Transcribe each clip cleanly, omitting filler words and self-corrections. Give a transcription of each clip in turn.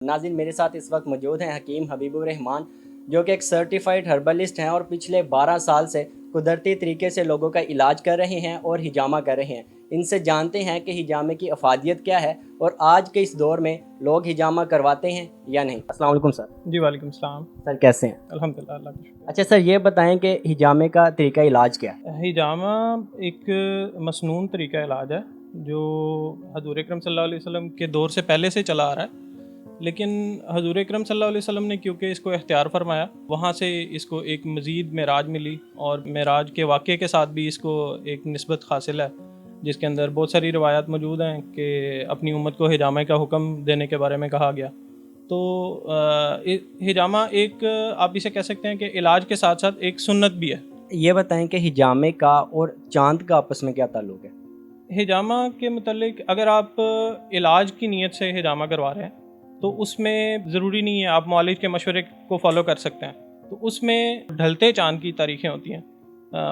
नाज़रीन मेरे साथ इस वक्त मौजूद हैं हकीम हबीबुर रहमान, जो कि एक सर्टिफाइड हर्बलिस्ट हैं और पिछले 12 साल से कुदरती तरीके से लोगों का इलाज कर रहे हैं और हिजामा कर रहे हैं। इनसे जानते हैं कि हिजामे की अफादियत क्या है और आज के इस दौर में लोग हिजामा करवाते हैं या नहीं। अस्सलाम वालेकुम सर। जी वालेकुम सलाम। सर कैसे हैं? अल्हम्दुलिल्लाह, अल्लाह का शुक्र। अच्छा सर, ये बताएं कि हिजामे का तरीका इलाज क्या है? हिजामा एक मसनून तरीका इलाज है जो हजूर अकरम सल्लल्लाहु अलैहि वसल्लम के दौर से पहले से चला आ रहा है, लेकिन हजूर अकरम सल्लल्लाहु अलैहि वसल्लम ने क्योंकि इसको इख्तियार फरमाया, वहाँ से इसको एक मज़ीद मेराज मिली और मेराज के वाक़े के साथ भी इसको एक निस्बत हासिल है, जिसके अंदर बहुत सारी रिवायात मौजूद हैं कि अपनी उम्मत को हिजामे का हुक्म देने के बारे में कहा गया। तो हिजामा एक आप इसे कह सकते हैं कि इलाज के साथ साथ एक सुन्नत भी है। ये बताएं कि हिजामे का और चांद का आपस में क्या ताल्लुक़ है? हिजामा के मुतल्लिक अगर आप इलाज की नीयत से हिजामा करवा रहे हैं तो उसमें ज़रूरी नहीं है, आप मुआलिज के मशवरे को फॉलो कर सकते हैं। तो उसमें ढलते चांद की तारीखें होती हैं,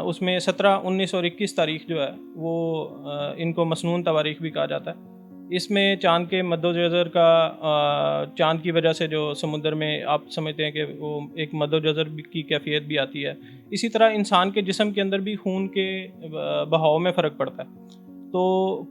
उसमें 17, 19 और 21 तारीख जो है वो इनको मसनून तवारीख भी कहा जाता है। इसमें चांद के मद्दोजज़र का चांद की वजह से जो समुद्र में आप समझते हैं कि वो एक मद्दोजज़र की कैफियत भी आती है। इसी तरह इंसान के जिस्म के अंदर भी खून के बहाव में फ़र्क पड़ता है। तो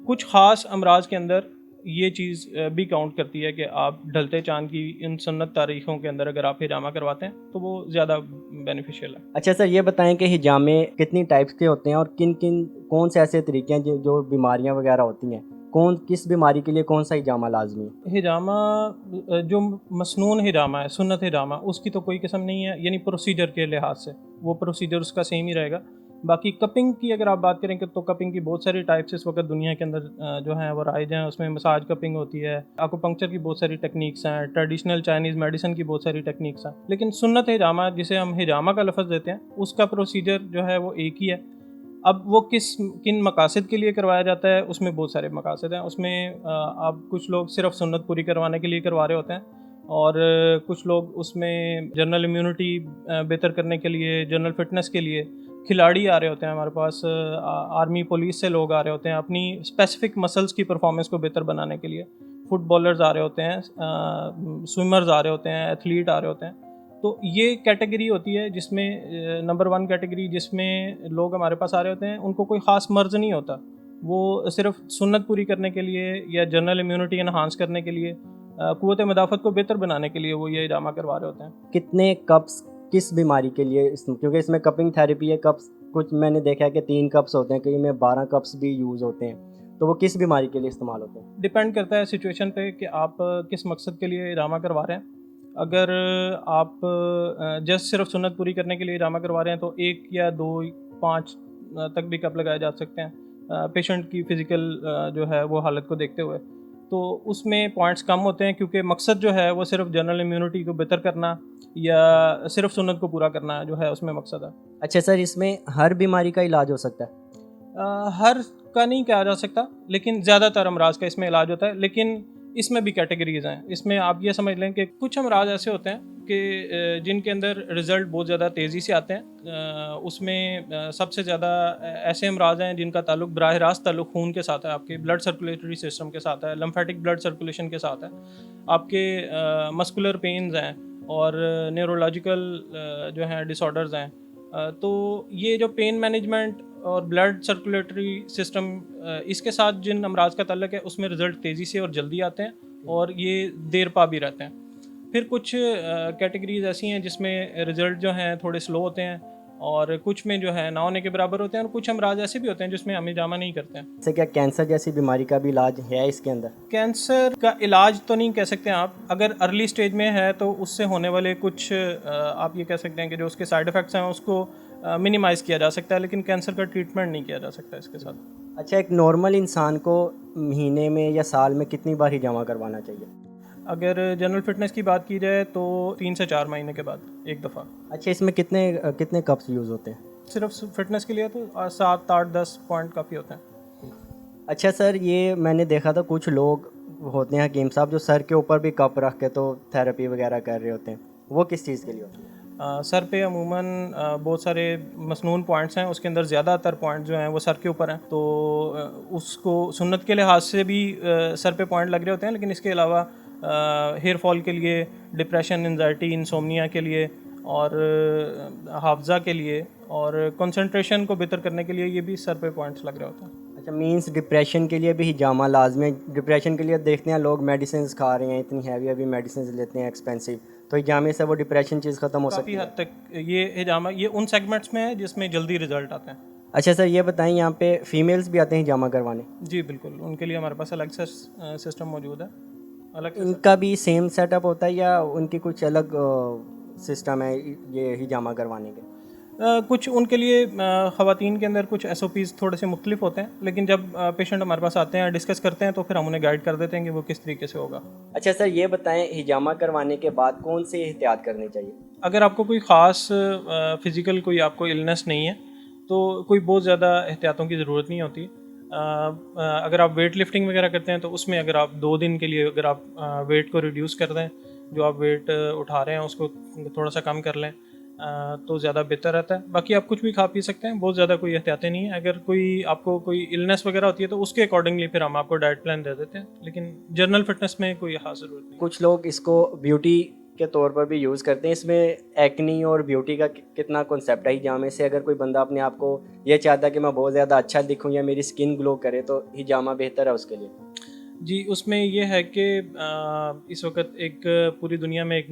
कुछ ख़ास अमराज के अंदर ये चीज़ भी काउंट करती है कि आप ढलते चांद की इन सुन्नत तारीख़ों के अंदर अगर आप हिजामा करवाते हैं तो वो ज़्यादा बेनिफिशियल है। अच्छा सर, ये बताएं कि हिजामे कितनी टाइप्स के होते हैं और किन किन कौन से ऐसे तरीके हैं जो बीमारियां वगैरह होती हैं, कौन किस बीमारी के लिए कौन सा हिजामा लाजमी है? हिजामा जो मसनून हिजामा है, सुन्नत हिजामा, उसकी तो कोई किस्म नहीं है, यानी प्रोसीजर के लिहाज से वो प्रोसीजर उसका सेम ही रहेगा। बाकी कपिंग की अगर आप बात करें तो कपिंग की बहुत सारी टाइप्स इस वक्त दुनिया के अंदर जो हैं वो राइज हैं। उसमें मसाज कपिंग होती है, आकुपंक्चर की बहुत सारी टेक्निक्स हैं, ट्रेडिशनल चाइनीज़ मेडिसिन की बहुत सारी टेक्निक्स हैं। लेकिन सुन्नत हिजामा जिसे हम हिजामा का लफ्ज़ देते हैं, उसका प्रोसीजर जो है वो एक ही है। अब वो किन मकासद के लिए करवाया जाता है, उसमें बहुत सारे मकासद हैं। उसमें आप कुछ लोग सिर्फ सुन्नत पूरी करवाने के लिए करवा रहे होते हैं और कुछ लोग उसमें जनरल इम्यूनिटी बेहतर करने के लिए, जनरल फिटनेस के लिए खिलाड़ी आ रहे होते हैं हमारे पास, आर्मी पुलिस से लोग आ रहे होते हैं अपनी स्पेसिफिक मसल्स की परफॉर्मेंस को बेहतर बनाने के लिए, फुटबॉलर्स आ रहे होते हैं, स्विमर्स आ रहे होते हैं, एथलीट आ रहे होते हैं। तो ये कैटेगरी होती है जिसमें नंबर 1 कैटेगरी जिसमें लोग हमारे पास आ रहे होते हैं, उनको कोई ख़ास मर्ज़ नहीं होता, वो सिर्फ सुन्नत पूरी करने के लिए या जनरल इम्यूनिटी इन्हांस करने के लिए, क़ुव्वत मदाफ़त को बेहतर बनाने के लिए वो ये हिजामा करवा रहे होते हैं। कितने कप्स किस बीमारी के लिए क्योंकि इसमें कपिंग थेरेपी है, कप्स कुछ मैंने देखा है कि 3 कप्स होते हैं, कई में 12 कप्स भी यूज़ होते हैं, तो वो किस बीमारी के लिए इस्तेमाल होते हैं? डिपेंड करता है सिचुएशन पे कि आप किस मकसद के लिए हिजामा करवा रहे हैं। अगर आप जस्ट सिर्फ सुन्नत पूरी करने के लिए हिजामा करवा रहे हैं तो 1 या 2, 5 तक भी कप लगाए जा सकते हैं, पेशेंट की फ़िज़िकल जो है वो हालत को देखते हुए। तो उसमें पॉइंट्स कम होते हैं क्योंकि मकसद जो है वो सिर्फ जनरल इम्यूनिटी को बेहतर करना या सिर्फ सुन्नत को पूरा करना जो है उसमें मकसद है। अच्छा सर, इसमें हर बीमारी का इलाज हो सकता है? हर का नहीं कहा जा सकता, लेकिन ज़्यादातर अमराज का इसमें इलाज होता है। लेकिन इसमें भी कैटेगरीज़ हैं। इसमें आप ये समझ लें कि कुछ अमराज ऐसे होते हैं कि जिनके अंदर रिज़ल्ट बहुत ज़्यादा तेज़ी से आते हैं। उसमें सबसे ज़्यादा ऐसे अमराज हैं जिनका ताल्लुक बराह रास्त ताल्लुक खून के साथ है, आपके ब्लड सर्कुलेटरी सिस्टम के साथ है, लिम्फेटिक ब्लड सर्कुलेशन के साथ है, आपके मस्कुलर पेन्स हैं और न्यूरोलॉजिकल जो हैं डिसऑर्डर्स हैं। तो ये जो पेन मैनेजमेंट और ब्लड सर्कुलेटरी सिस्टम इसके साथ जिन अमराज का ताल्लुक है उसमें रिज़ल्ट तेज़ी से और जल्दी आते हैं और ये देर पा भी रहते हैं। फिर कुछ कैटेगरीज ऐसी हैं जिसमें रिज़ल्ट जो हैं थोड़े स्लो होते हैं और कुछ में जो है ना होने के बराबर होते हैं, और कुछ अमराज ऐसे भी होते हैं जिसमें हम हिजामा नहीं करते हैं। जैसे क्या कैंसर जैसी बीमारी का भी इलाज है इसके अंदर? कैंसर का इलाज तो नहीं कह सकते आप, अगर अर्ली स्टेज में है तो उससे होने वाले कुछ आप ये कह सकते हैं कि जो उसके साइड इफ़ेक्ट्स हैं उसको मिनिमाइज़ किया जा सकता है, लेकिन कैंसर का ट्रीटमेंट नहीं किया जा सकता इसके साथ। अच्छा, एक नॉर्मल इंसान को महीने में या साल में कितनी बार हिजामा करवाना चाहिए? अगर जनरल फिटनेस की बात की जाए तो 3 से 4 महीने के बाद एक दफ़ा। अच्छा, इसमें कितने कितने कप्स यूज़ होते हैं? सिर्फ फिटनेस के लिए तो 7, 8, 10 पॉइंट काफ़ी होते हैं। अच्छा सर, ये मैंने देखा था कुछ लोग होते हैं हकीम साहब जो सर के ऊपर भी कप रख के तो थेरेपी वगैरह कर रहे होते हैं, वो किस चीज़ के लिए होती है? सर पे अमूमन बहुत सारे मसनून पॉइंट्स हैं, उसके अंदर ज़्यादातर पॉइंट जो हैं वो सर के ऊपर हैं, तो उसको सुन्नत के लिहाज से भी सर पे पॉइंट लग रहे होते हैं, लेकिन इसके अलावा ہیئر فال کے لیے، ڈپریشن، انزائٹی، انسومنیا کے لیے، اور حافظہ کے لیے، اور کنسنٹریشن کو بہتر کرنے کے لیے یہ بھی سر پہ پوائنٹس لگ رہے ہوتے ہیں. اچھا، مینس ڈپریشن کے لیے بھی ہجامہ لازمی ہے. ڈپریشن کے لیے دیکھتے ہیں لوگ میڈیسنز کھا رہے ہیں، اتنی ہیوی ہیوی میڈیسنز لیتے ہیں ایکسپینسو، تو ہجامے سے وہ ڈپریشن چیز ختم ہو سکتی کافی ہے. حد تک یہ ہجامہ یہ ان سیگمنٹس میں ہے جس میں جلدی رزلٹ آتے ہیں. اچھا سر، یہ بتائیں یہاں پہ فیمیلز بھی آتے ہیں ہجامہ کروانے؟ جی بالکل، ان کے لیے ہمارے پاس الگ سے سسٹم موجود ہے. الگ ان کا بھی سیم سیٹ اپ ہوتا ہے یا ان کی کچھ الگ سسٹم ہے یہ ہجامہ کروانے کے؟ کچھ ان کے لیے خواتین کے اندر کچھ ایس او پیز تھوڑے سے مختلف ہوتے ہیں، لیکن جب پیشنٹ ہمارے پاس آتے ہیں ڈسکس کرتے ہیں تو پھر ہم انہیں گائیڈ کر دیتے ہیں کہ وہ کس طریقے سے ہوگا. اچھا سر، یہ بتائیں ہجامہ کروانے کے بعد کون سی احتیاط کرنی چاہیے؟ اگر آپ کو کوئی خاص فزیکل کوئی آپ کو النس نہیں ہے تو کوئی بہت زیادہ احتیاطوں کی ضرورت نہیں ہوتی. اگر آپ ویٹ لفٹنگ وغیرہ کرتے ہیں تو اس میں اگر آپ 2 دن کے لیے اگر آپ ویٹ کو ریڈیوس کر دیں، جو آپ ویٹ اٹھا رہے ہیں اس کو تھوڑا سا کم کر لیں تو زیادہ بہتر رہتا ہے. باقی آپ کچھ بھی کھا پی سکتے ہیں، بہت زیادہ کوئی احتیاطیں نہیں ہیں. اگر کوئی آپ کو کوئی النس وغیرہ ہوتی ہے تو اس کے اکارڈنگلی پھر ہم آپ کو ڈائٹ پلان دے دیتے ہیں، لیکن جنرل فٹنس میں کوئی خاص ضرورت نہیں. کچھ لوگ اس کو بیوٹی کے طور پر بھی یوز کرتے ہیں. اس میں ایکنی اور بیوٹی کا کتنا کنسیپٹ ہے ہجامے سے؟ اگر کوئی بندہ اپنے آپ کو یہ چاہتا ہے کہ میں بہت زیادہ اچھا دکھوں یا میری اسکن گلو کرے تو ہجامہ بہتر ہے اس کے لیے؟ جی، اس میں یہ ہے کہ اس وقت ایک پوری دنیا میں ایک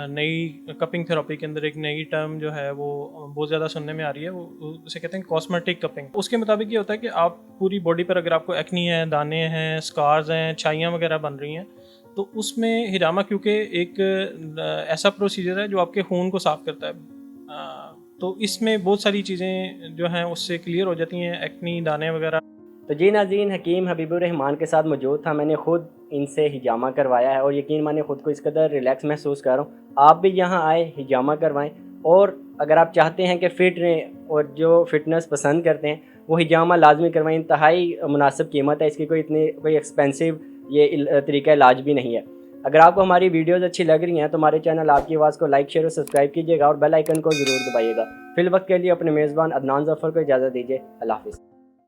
نئی کپنگ تھراپی کے اندر ایک نئی ٹرم جو ہے وہ بہت زیادہ سننے میں آ رہی ہے، وہ اسے کہتے ہیں کاسمیٹک کپنگ. اس کے مطابق یہ ہوتا ہے کہ آپ پوری باڈی پر اگر آپ کو ایکنی ہے، دانے ہیں، اسکارز ہیں، چھائیاں وغیرہ بن رہی ہیں، تو اس میں ہجامہ کیونکہ ایک ایسا پروسیجر ہے جو آپ کے خون کو صاف کرتا ہے، تو اس میں بہت ساری چیزیں جو ہیں اس سے کلیئر ہو جاتی ہیں، ایکنی، دانے وغیرہ. تو جی ناظرین، حکیم حبیب الرحمان کے ساتھ موجود تھا. میں نے خود ان سے ہجامہ کروایا ہے اور یقین مانے خود کو اس قدر ریلیکس محسوس کر رہا ہوں. آپ بھی یہاں آئے، ہجامہ کروائیں، اور اگر آپ چاہتے ہیں کہ فٹ رہیں اور جو فٹنس پسند کرتے ہیں وہ ہجامہ لازمی کروائیں. انتہائی مناسب قیمت ہے اس کی، کوئی ایکسپینسو یہ طریقہ علاج بھی نہیں ہے. اگر آپ کو ہماری ویڈیوز اچھی لگ رہی ہیں تو ہمارے چینل آپ کی آواز کو لائک، شیئر اور سبسکرائب کیجیے گا اور بیل آئیکن کو ضرور دبائیے گا. فی الوقت کے لیے اپنے میزبان عدنان ظفر کو اجازت دیجیے. اللہ حافظ.